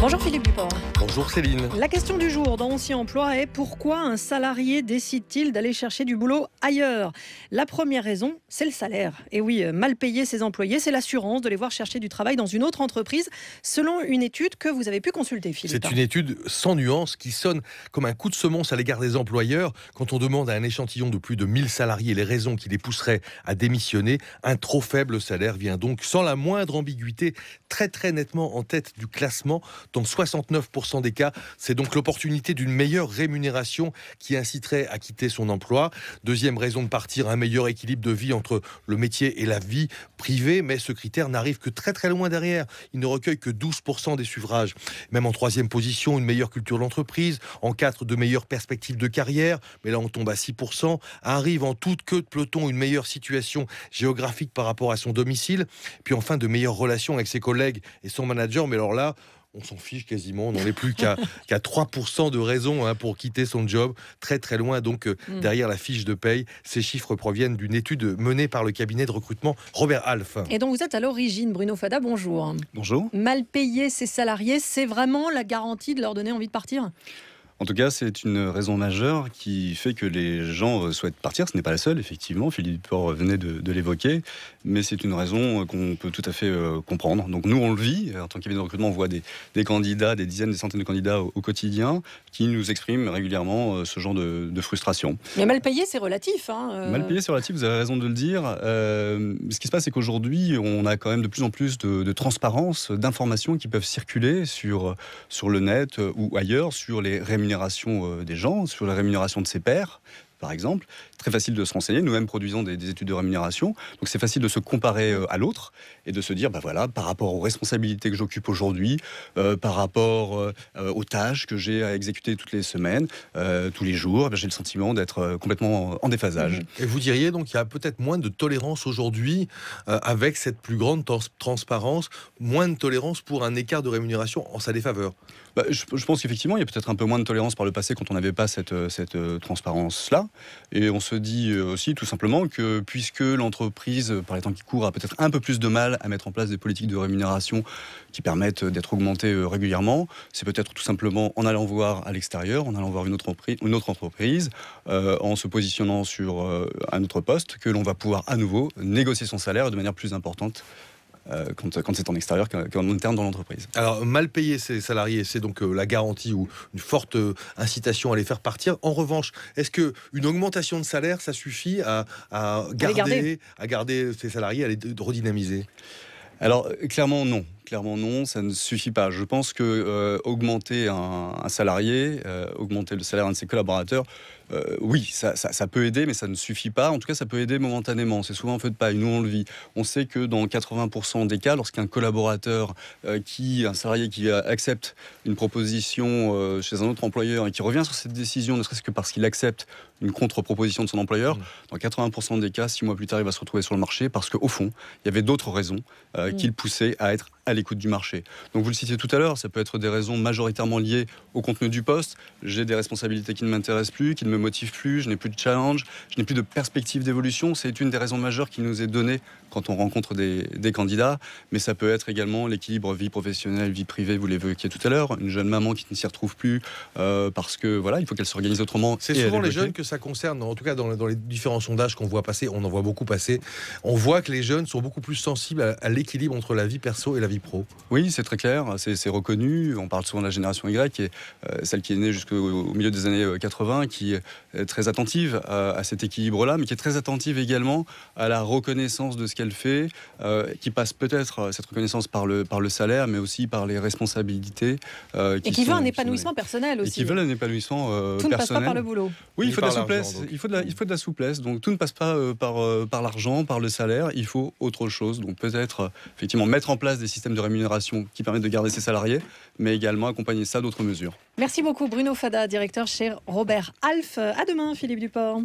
Bonjour Philippe Duport. Bonjour Céline. La question du jour dans On s'y emploie est: pourquoi un salarié décide-t-il d'aller chercher du boulot ailleurs? La première raison, c'est le salaire. Et oui, mal payer ses employés, c'est l'assurance de les voir chercher du travail dans une autre entreprise, selon une étude que vous avez pu consulter, Philippe. C'est une étude sans nuance qui sonne comme un coup de semonce à l'égard des employeurs. Quand on demande à un échantillon de plus de 1000 salariés les raisons qui les pousseraient à démissionner, un trop faible salaire vient donc sans la moindre ambiguïté très nettement en tête du classement. Dans 69% des cas, c'est donc l'opportunité d'une meilleure rémunération qui inciterait à quitter son emploi. Deuxième raison de partir, un meilleur équilibre de vie entre le métier et la vie privée, mais ce critère n'arrive que très loin derrière. Il ne recueille que 12% des suffrages. Même en troisième position, une meilleure culture de l'entreprise. En 4, de meilleures perspectives de carrière, mais là on tombe à 6%. Arrive en toute queue de peloton une meilleure situation géographique par rapport à son domicile. Puis enfin, de meilleures relations avec ses collègues et son manager, mais alors là, on s'en fiche quasiment, on n'en est plus qu'à 3% de raison pour quitter son job, très loin donc derrière la fiche de paye. Ces chiffres proviennent d'une étude menée par le cabinet de recrutement Robert Half. Et donc vous êtes à l'origine, Bruno Fada, bonjour. Bonjour. Mal payer ses salariés, c'est vraiment la garantie de leur donner envie de partir ? En tout cas, c'est une raison majeure qui fait que les gens souhaitent partir. Ce n'est pas la seule, effectivement. Philippe Duport venait de l'évoquer. Mais c'est une raison qu'on peut tout à fait comprendre. Donc nous, on le vit. En tant que cabinet de recrutement, on voit des candidats, des dizaines, des centaines de candidats au quotidien qui nous expriment régulièrement ce genre de frustration. Mais mal payé, c'est relatif. Mal payé, c'est relatif, vous avez raison de le dire. Ce qui se passe, c'est qu'aujourd'hui, on a quand même de plus en plus de transparence, d'informations qui peuvent circuler sur le net ou ailleurs, sur les rémunérations des gens, sur la rémunération de ses pairs, par exemple. Très facile de se renseigner. Nous-mêmes produisons des études de rémunération. Donc c'est facile de se comparer à l'autre et de se dire, voilà, par rapport aux responsabilités que j'occupe aujourd'hui, par rapport aux tâches que j'ai à exécuter toutes les semaines, tous les jours, j'ai le sentiment d'être complètement en déphasage. Et vous diriez donc qu'il y a peut-être moins de tolérance aujourd'hui avec cette plus grande transparence, moins de tolérance pour un écart de rémunération en sa défaveur? Je pense qu'effectivement, il y a peut-être un peu moins de tolérance par le passé quand on n'avait pas cette transparence-là. Et on se dit aussi tout simplement que puisque l'entreprise, par les temps qui courent, a peut-être un peu plus de mal à mettre en place des politiques de rémunération qui permettent d'être augmentées régulièrement, c'est peut-être tout simplement en allant voir à l'extérieur, en allant voir une autre entreprise, en se positionnant sur un autre poste, que l'on va pouvoir à nouveau négocier son salaire de manière plus importante. Quand c'est en extérieur qu'en interne dans l'entreprise. Alors, mal payer ses salariés, c'est donc la garantie ou une forte incitation à les faire partir. En revanche, est-ce qu'une augmentation de salaire, ça suffit à garder ses salariés, à les redynamiser? Alors, clairement non. Clairement non, ça ne suffit pas. Je pense que augmenter un salarié, augmenter le salaire d'un de ses collaborateurs, oui, ça peut aider, mais ça ne suffit pas. En tout cas, ça peut aider momentanément. C'est souvent un feu de paille. Nous, on le vit. On sait que dans 80% des cas, lorsqu'un collaborateur, un salarié qui accepte une proposition chez un autre employeur et qui revient sur cette décision, ne serait-ce que parce qu'il accepte une contre-proposition de son employeur, dans 80% des cas, 6 mois plus tard, il va se retrouver sur le marché parce qu'au fond, il y avait d'autres raisons qui le poussaient à être à l'écoute du marché. Donc vous le citiez tout à l'heure, ça peut être des raisons majoritairement liées au contenu du poste. J'ai des responsabilités qui ne m'intéressent plus, qui ne me motivent plus, je n'ai plus de challenge, je n'ai plus de perspective d'évolution. C'est une des raisons majeures qui nous est donnée quand on rencontre des candidats. Mais ça peut être également l'équilibre vie professionnelle, vie privée, vous l'évoquiez tout à l'heure. Une jeune maman qui ne s'y retrouve plus parce que voilà, il faut qu'elle s'organise autrement. C'est souvent les jeunes que ça concerne, en tout cas dans les différents sondages qu'on voit passer, on en voit beaucoup passer. On voit que les jeunes sont beaucoup plus sensibles à l'équilibre entre la vie perso et la vie pro. Oui, c'est très clair, c'est reconnu. On parle souvent de la génération Y, qui est celle qui est née jusqu'au milieu des années 80, qui est très attentive à cet équilibre-là, mais qui est très attentive également à la reconnaissance de ce qu'elle fait, qui passe peut-être cette reconnaissance par le salaire, mais aussi par les responsabilités. Et qui veut un épanouissement personnel aussi. Et qui veulent un épanouissement personnel. Tout ne passe pas par le boulot. Oui, il faut de la souplesse. Il faut de la souplesse. Donc tout ne passe pas par l'argent, par le salaire. Il faut autre chose. Donc peut-être effectivement mettre en place des systèmes de rémunération qui permettent de garder ses salariés, mais également accompagner ça d'autres mesures. Merci beaucoup Bruno Fada, directeur chez Robert Half. À demain Philippe Duport.